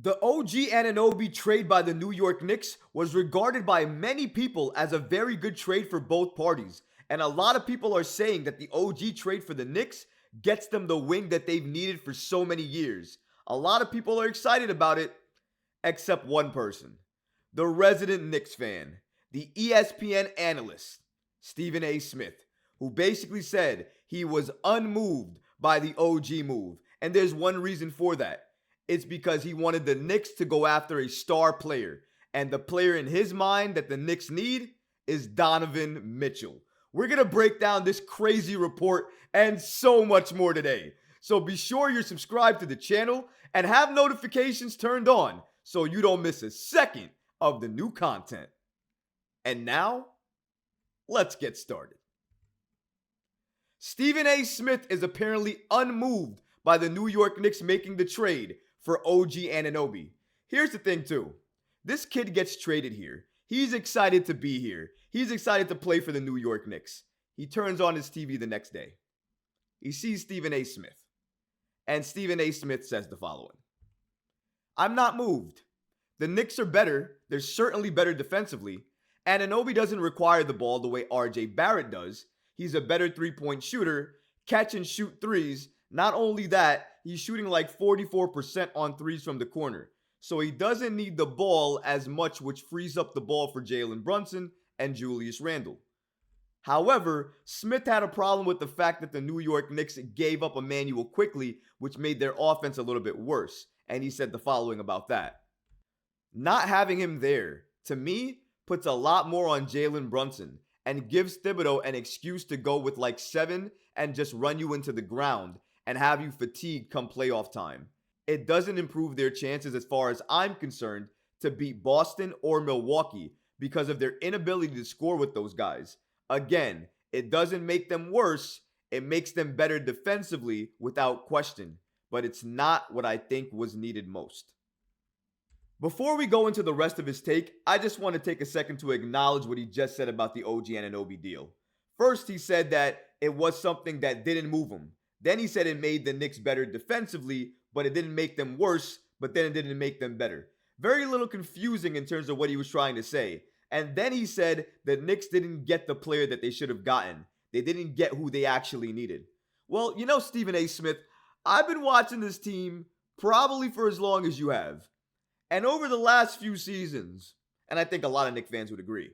The OG Anunoby trade by the New York Knicks was regarded by many people as a very good trade for both parties, and a lot of people are saying that the OG trade for the Knicks gets them the wing that they've needed for so many years. A lot of people are excited about it, except one person, the resident Knicks fan, the ESPN analyst, Stephen A. Smith, who basically said he was unmoved by the OG move, and there's one reason for that. It's because he wanted the Knicks to go after a star player. And the player in his mind that the Knicks need is Donovan Mitchell. We're going to break down this crazy report and so much more today. So be sure you're subscribed to the channel and have notifications turned on so you don't miss a second of the new content. And now, let's get started. Stephen A. Smith is apparently unmoved by the New York Knicks making the trade for OG Anunoby. Here's the thing too. This kid gets traded here. He's excited to be here. He's excited to play for the New York Knicks. He turns on his TV the next day. He sees Stephen A. Smith. And Stephen A. Smith says the following. I'm not moved. The Knicks are better. They're certainly better defensively. Anunoby doesn't require the ball the way RJ Barrett does. He's a better three-point shooter, catch and shoot threes. Not only that, he's shooting like 44% on threes from the corner. So he doesn't need the ball as much, which frees up the ball for Jalen Brunson and Julius Randle. However, Smith had a problem with the fact that the New York Knicks gave up Emmanuel quickly, which made their offense a little bit worse. And he said the following about that. Not having him there, to me, puts a lot more on Jalen Brunson and gives Thibodeau an excuse to go with like 7 and just run you into the ground and have you fatigued come playoff time. It doesn't improve their chances, as far as I'm concerned, to beat Boston or Milwaukee because of their inability to score with those guys. Again, it doesn't make them worse. It makes them better defensively without question, but it's not what I think was needed most. Before we go into the rest of his take, I just want to take a second to acknowledge what he just said about the OG Anunoby deal. First, he said that it was something that didn't move him. Then he said it made the Knicks better defensively, but it didn't make them worse, but then it didn't make them better. Very little confusing in terms of what he was trying to say. And then he said the Knicks didn't get the player that they should have gotten. They didn't get who they actually needed. Well, you know, Stephen A. Smith, I've been watching this team probably for as long as you have. And over the last few seasons, and I think a lot of Knicks fans would agree,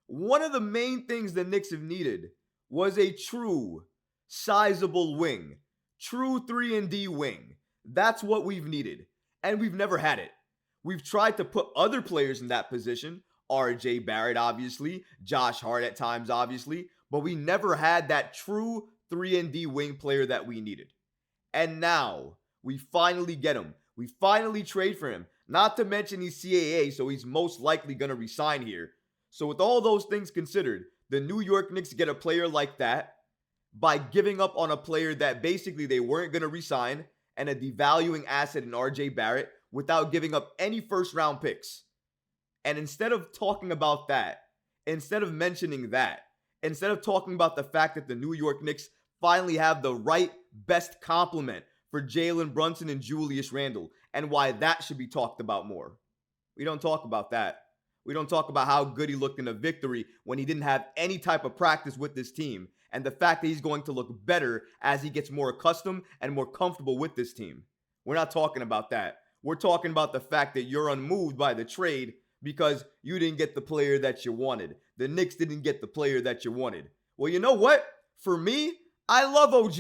one of the main things the Knicks have needed was a true sizable wing, true 3-and-D wing. That's what we've needed, and we've never had it. We've tried to put other players in that position, RJ Barrett obviously, Josh Hart at times obviously, but we never had that true 3-and-D wing player that we needed. And now, we finally get him. We finally trade for him. Not to mention he's CAA, so he's most likely going to resign here. So with all those things considered, the New York Knicks get a player like that by giving up on a player that basically they weren't going to re-sign and a devaluing asset in RJ Barrett without giving up any first-round picks. And instead of talking about that, instead of mentioning that, instead of talking about the fact that the New York Knicks finally have the right best complement for Jalen Brunson and Julius Randle and why that should be talked about more. We don't talk about that. We don't talk about how good he looked in a victory when he didn't have any type of practice with this team, and the fact that he's going to look better as he gets more accustomed and more comfortable with this team. We're not talking about that. We're talking about the fact that you're unmoved by the trade because you didn't get the player that you wanted. The Knicks didn't get the player that you wanted. Well, you know what? For me, I love OG.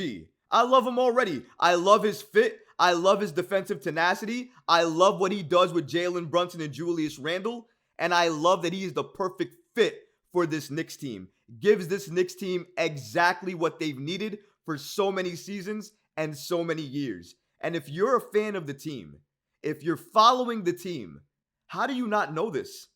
I love him already. I love his fit. I love his defensive tenacity. I love what he does with Jalen Brunson and Julius Randle. And I love that he is the perfect fit for this Knicks team. Gives this Knicks team exactly what they've needed for so many seasons and so many years. And if you're a fan of the team, if you're following the team, how do you not know this?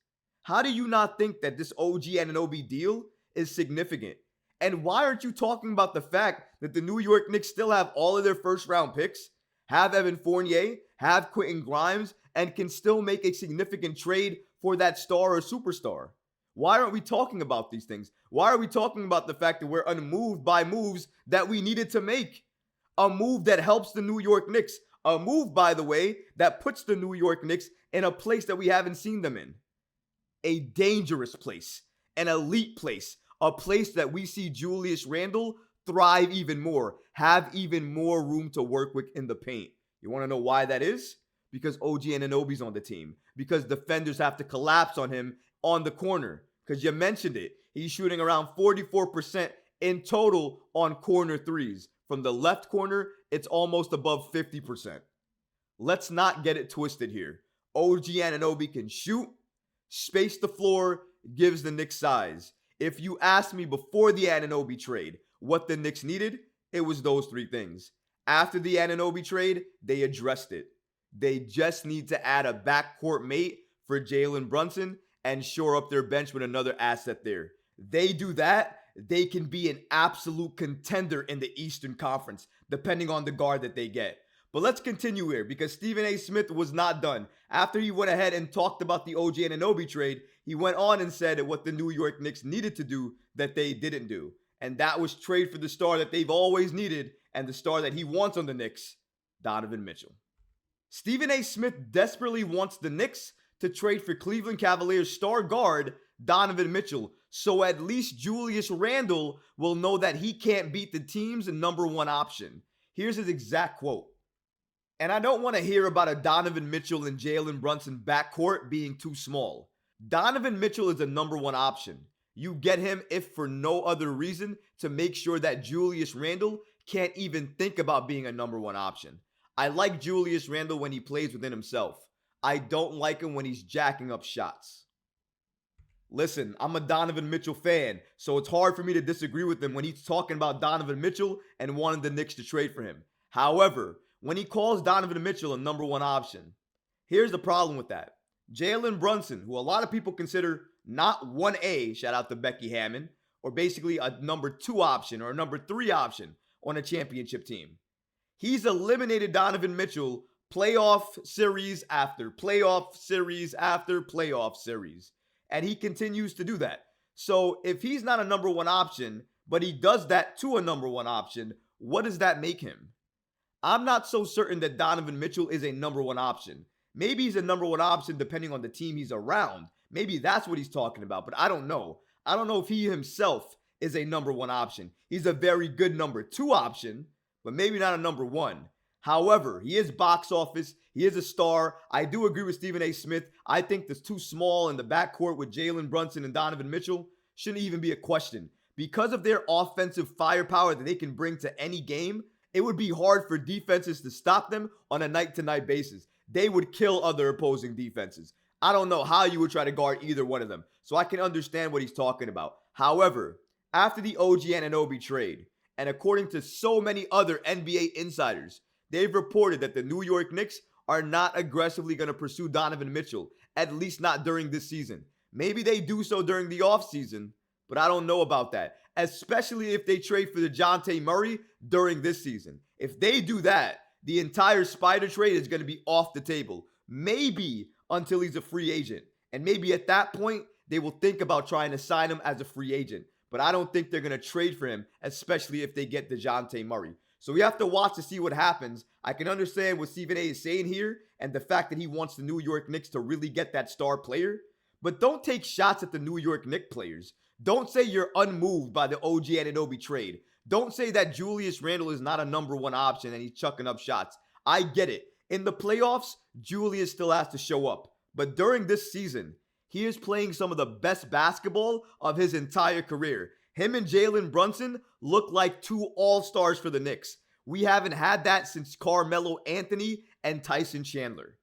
How do you not think that this OG Anunoby deal is significant? And why aren't you talking about the fact that the New York Knicks still have all of their first-round picks, have Evan Fournier, have Quentin Grimes, and can still make a significant trade for that star or superstar? Why aren't we talking about these things? Why are we talking about the fact that we're unmoved by moves that we needed to make? A move that helps the New York Knicks, A move, by the way, that puts the New York Knicks in a place that we haven't seen them in. A dangerous place, an elite place, a place that we see Julius Randle thrive even more, have even more room to work with in the paint. You want to know why that is? Because OG Anunoby's on the team. Because defenders have to collapse on him on the corner. Because you mentioned it. He's shooting around 44% in total on corner threes. From the left corner, it's almost above 50%. Let's not get it twisted here. OG Anunoby can shoot, space the floor, gives the Knicks size. If you asked me before the Anunoby trade what the Knicks needed, it was those three things. After the Anunoby trade, they addressed it. They just need to add a backcourt mate for Jalen Brunson and shore up their bench with another asset there. They do that, they can be an absolute contender in the Eastern Conference, depending on the guard that they get. But let's continue here because Stephen A. Smith was not done. After he went ahead and talked about the OG Anunoby trade, he went on and said what the New York Knicks needed to do that they didn't do. And that was trade for the star that they've always needed and the star that he wants on the Knicks, Donovan Mitchell. Stephen A. Smith desperately wants the Knicks to trade for Cleveland Cavaliers star guard Donovan Mitchell, so at least Julius Randle will know that he can't beat the team's number one option. Here's his exact quote. And I don't want to hear about a Donovan Mitchell and Jalen Brunson backcourt being too small. Donovan Mitchell is a number one option. You get him if for no other reason to make sure that Julius Randle can't even think about being a number one option. I like Julius Randle when he plays within himself. I don't like him when he's jacking up shots. Listen, I'm a Donovan Mitchell fan, so it's hard for me to disagree with him when he's talking about Donovan Mitchell and wanting the Knicks to trade for him. However, when he calls Donovan Mitchell a number one option, here's the problem with that. Jalen Brunson, who a lot of people consider not 1A, shout out to Becky Hammond, or basically a number 2 option or a number 3 option on a championship team. He's eliminated Donovan Mitchell playoff series after playoff series after playoff series. And he continues to do that. So if he's not a number one option, but he does that to a number one option, what does that make him? I'm not so certain that Donovan Mitchell is a number one option. Maybe he's a number one option depending on the team he's around. Maybe that's what he's talking about, but I don't know. I don't know if he himself is a number one option. He's a very good number 2 option, but maybe not a number 1. However, he is box office. He is a star. I do agree with Stephen A. Smith. I think that's too small in the backcourt with Jalen Brunson and Donovan Mitchell. Shouldn't even be a question. Because of their offensive firepower that they can bring to any game, it would be hard for defenses to stop them on a night-to-night basis. They would kill other opposing defenses. I don't know how you would try to guard either one of them, so I can understand what he's talking about. However, after the OG Anunoby trade, and according to so many other NBA insiders, they've reported that the New York Knicks are not aggressively going to pursue Donovan Mitchell, at least not during this season. Maybe they do so during the offseason, but I don't know about that, especially if they trade for DeJounte Murray during this season. If they do that, the entire Spider trade is going to be off the table, maybe until he's a free agent. And maybe at that point, they will think about trying to sign him as a free agent. But I don't think they're going to trade for him, especially if they get DeJounte Murray. So we have to watch to see what happens. I can understand what Stephen A. is saying here and the fact that he wants the New York Knicks to really get that star player. But don't take shots at the New York Knicks players. Don't say you're unmoved by the OG Anunoby trade. Don't say that Julius Randle is not a number one option and he's chucking up shots. I get it. In the playoffs, Julius still has to show up. But during this season, he is playing some of the best basketball of his entire career. Him and Jalen Brunson look like 2 all-stars for the Knicks. We haven't had that since Carmelo Anthony and Tyson Chandler.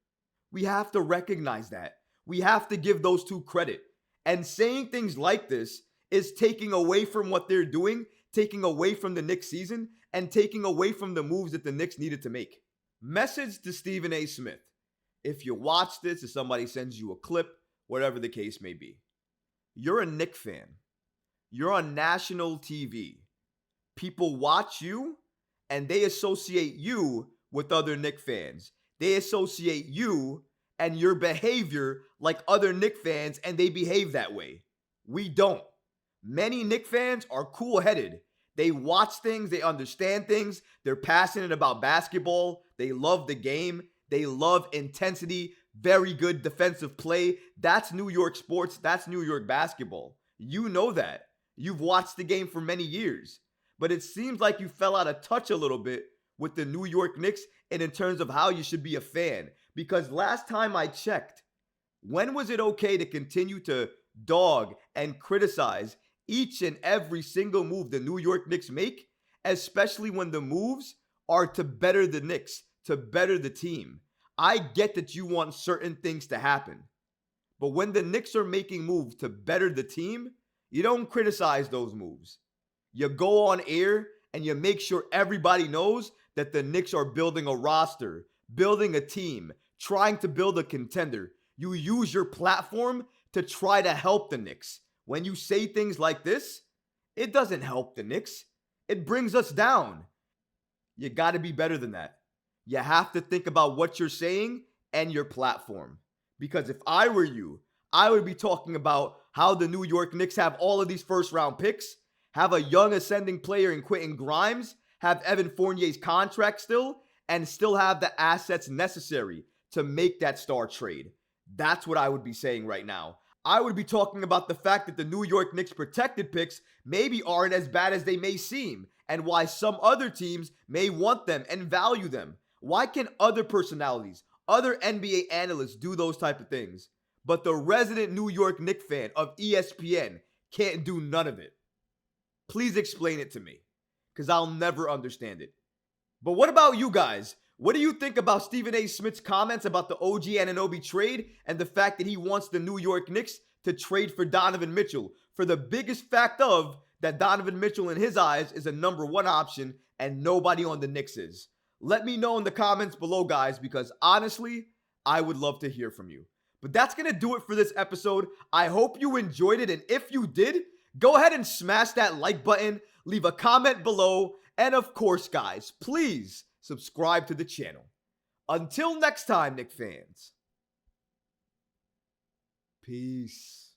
We have to recognize that. We have to give those 2 credit. And saying things like this is taking away from what they're doing, taking away from the Knicks season, and taking away from the moves that the Knicks needed to make. Message to Stephen A. Smith. If you watch this, if somebody sends you a clip, whatever the case may be, you're a Knicks fan. You're on national TV. People watch you and they associate you with other Knicks fans. They associate you and your behavior like other Knicks fans, and they behave that way. We don't. Many Knicks fans are cool-headed. They watch things, they understand things, they're passionate about basketball, they love the game, they love intensity, very good defensive play. That's New York sports, that's New York basketball. You know that. You've watched the game for many years. But it seems like you fell out of touch a little bit with the New York Knicks and in terms of how you should be a fan. Because last time I checked, when was it okay to continue to dog and criticize each and every single move the New York Knicks make, especially when the moves are to better the Knicks, to better the team? I get that you want certain things to happen, but when the Knicks are making moves to better the team, you don't criticize those moves. You go on air and you make sure everybody knows that the Knicks are building a roster, building a team, trying to build a contender. You use your platform to try to help the Knicks. When you say things like this, it doesn't help the Knicks. It brings us down. You got to be better than that. You have to think about what you're saying and your platform. Because if I were you, I would be talking about how the New York Knicks have all of these first round picks, have a young ascending player in Quentin Grimes, have Evan Fournier's contract still, and still have the assets necessary to make that star trade. That's what I would be saying right now. I would be talking about the fact that the New York Knicks protected picks maybe aren't as bad as they may seem, and why some other teams may want them and value them. Why can other personalities, other NBA analysts do those type of things, but the resident New York Knicks fan of ESPN can't do none of it? Please explain it to me, because I'll never understand it. But what about you guys? What do you think about Stephen A. Smith's comments about the OG Anunoby trade and the fact that he wants the New York Knicks to trade for Donovan Mitchell, for the biggest fact of that Donovan Mitchell in his eyes is a number one option and nobody on the Knicks is? Let me know in the comments below, guys, because honestly, I would love to hear from you. But that's going to do it for this episode. I hope you enjoyed it, and if you did, go ahead and smash that like button, leave a comment below, and of course, guys, please subscribe to the channel. Until next time, Knicks fans. Peace.